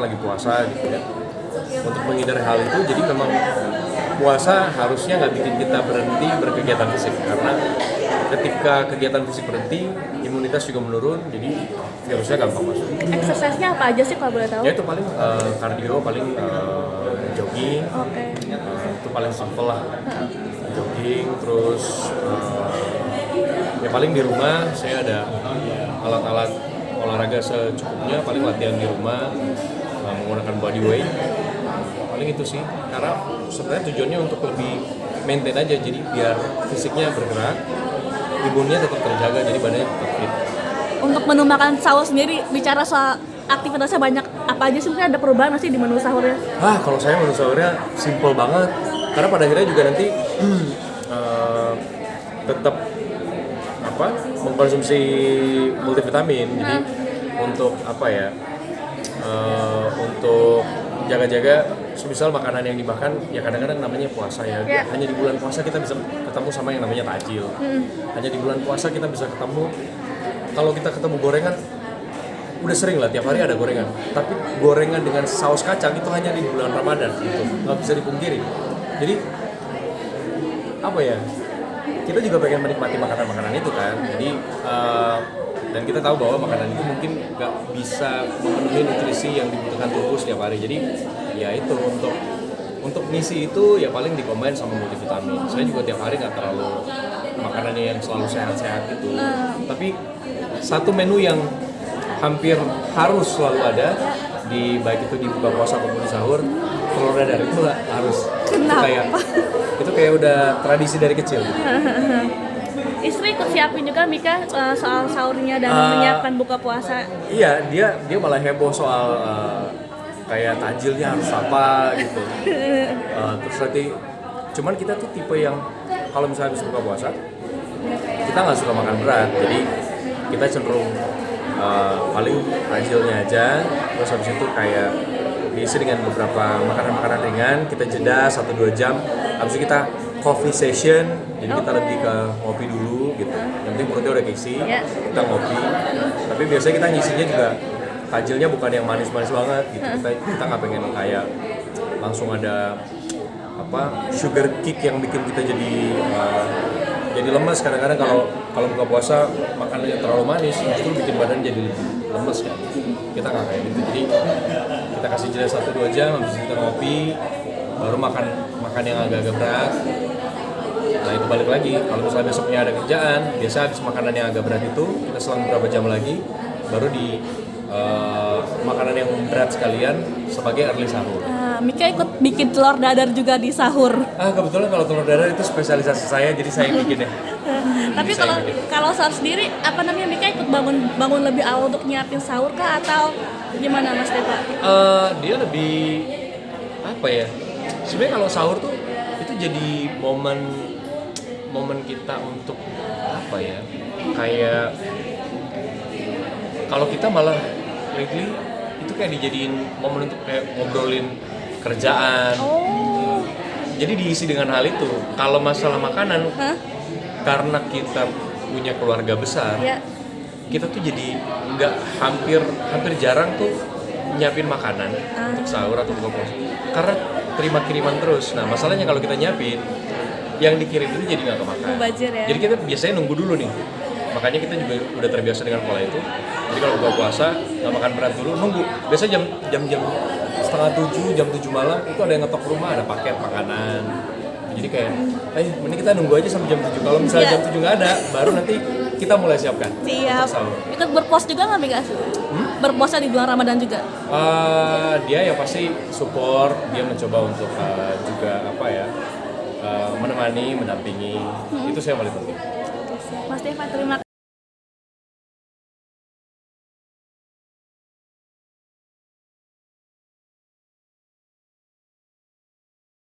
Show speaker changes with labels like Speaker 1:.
Speaker 1: lagi puasa gitu ya. Untuk menghindari hal itu, jadi memang puasa harusnya nggak bikin kita berhenti berkegiatan fisik, karena ketika kegiatan fisik berhenti, imunitas juga menurun, jadi virusnya gampang masuk.
Speaker 2: Exercise-nya apa aja sih kalau boleh tahu?
Speaker 1: Ya itu paling kardio, paling jogging,
Speaker 2: Oke.
Speaker 1: itu paling simple lah. Jogging, terus ya paling di rumah saya ada alat-alat olahraga secukupnya, paling latihan di rumah menggunakan body weight, paling itu sih. Karena sebenarnya tujuannya untuk lebih maintain aja, jadi biar fisiknya bergerak, imunnya tetap terjaga, jadi badannya tetap fit.
Speaker 2: Untuk menu makan sahur sendiri, bicara soal aktivitasnya banyak, apa aja sih, mungkin ada perubahan nggak sih di menu sahurnya?
Speaker 1: Kalau saya menu sahurnya simple banget, karena pada akhirnya juga nanti tetap mengkonsumsi multivitamin, jadi untuk untuk jaga-jaga, semisal makanan yang dimakan ya kadang-kadang namanya puasa ya. Hanya di bulan puasa kita bisa ketemu sama yang namanya takjil. Hanya di bulan puasa kita bisa ketemu, kalau kita ketemu gorengan udah sering lah, tiap hari ada gorengan, tapi gorengan dengan saus kacang itu hanya di bulan Ramadan, gitu, nggak bisa dipungkiri. Jadi kita juga pengen menikmati makanan-makanan itu kan. Jadi dan kita tahu bahwa makanan itu mungkin nggak bisa memenuhi nutrisi yang dibutuhkan tubuh setiap hari. Jadi ya itu untuk ngisi itu ya paling dikombin sama multivitamin. Saya juga tiap hari nggak terlalu makanannya yang selalu sehat-sehat gitu. Tapi satu menu yang hampir harus selalu ada di, baik itu di buka puasa maupun di sahur, telur dadar itu harus.
Speaker 2: Kenapa?
Speaker 1: Itu kayak udah tradisi dari kecil.
Speaker 2: Istri ikut siapin juga Mika soal sahurnya dan menyiapkan buka puasa.
Speaker 1: Iya, dia malah heboh soal kayak takjilnya harus apa gitu. Terus nanti, cuman kita tuh tipe yang kalau misalnya habis buka puasa, kita nggak suka makan berat, jadi kita cenderung paling takjilnya aja. Terus habis itu kayak diisi dengan beberapa makanan-makanan ringan, kita jeda 1-2 jam, habis itu kita coffee session, jadi kita lebih ke ngopi dulu gitu. Yang penting perutnya udah keisi, kita ngopi. Tapi biasanya kita ngisinya juga takjilnya bukan yang manis-manis banget gitu. Kita nggak pengen kayak langsung ada sugar kick yang bikin kita jadi lemes. Kadang-kadang kalau buka puasa makanannya terlalu manis, justru bikin badan jadi lebih lemes kan. Kita nggak kayak gitu. Jadi kita kasih jeda 1-2 jam, habis itu kita ngopi, baru makan yang agak-agak berat. Nah itu balik lagi, kalau misalnya besoknya ada kerjaan, biasa habis makanan yang agak berat itu kita selang beberapa jam lagi baru di makanan yang berat sekalian sebagai early sahur.
Speaker 2: Mika ikut bikin telur dadar juga di sahur.
Speaker 1: Kebetulan kalau telur dadar itu spesialisasi saya, jadi saya yang bikin ya.
Speaker 2: Tapi kalau sahur sendiri, Mika ikut bangun lebih awal untuk nyiapin sahur kah atau gimana Mas Deva?
Speaker 1: Dia lebih sebenarnya kalau sahur tuh itu jadi momen kita untuk kayak kalau kita malah lately itu kayak dijadiin momen untuk kayak ngobrolin kerjaan. Jadi diisi dengan hal itu. Kalau masalah makanan, karena kita punya keluarga besar, kita tuh jadi hampir jarang tuh nyiapin makanan untuk sahur atau buka puasa, karena terima kiriman terus. Nah masalahnya kalau kita nyiapin, yang dikirim itu jadi nggak kemakan. Jadi kita biasanya nunggu dulu nih. Makanya kita juga udah terbiasa dengan pola itu. Jadi kalau buka puasa nggak makan berat dulu, nunggu. Biasa jam 6:30, jam 7 malam itu ada yang ngetok rumah, ada paket makanan. Jadi kayak, mending kita nunggu aja sampai jam 7. Kalau misalnya jam 7 nggak ada, baru nanti kita mulai siapkan.
Speaker 2: Siap. Ikut berpuasa juga nggak Mika? Berpuasa di bulan Ramadan juga?
Speaker 1: Dia ya pasti support, dia mencoba untuk juga menemani, mendampingi. Itu saya paling penting.
Speaker 2: Mas Deva, terima kasih.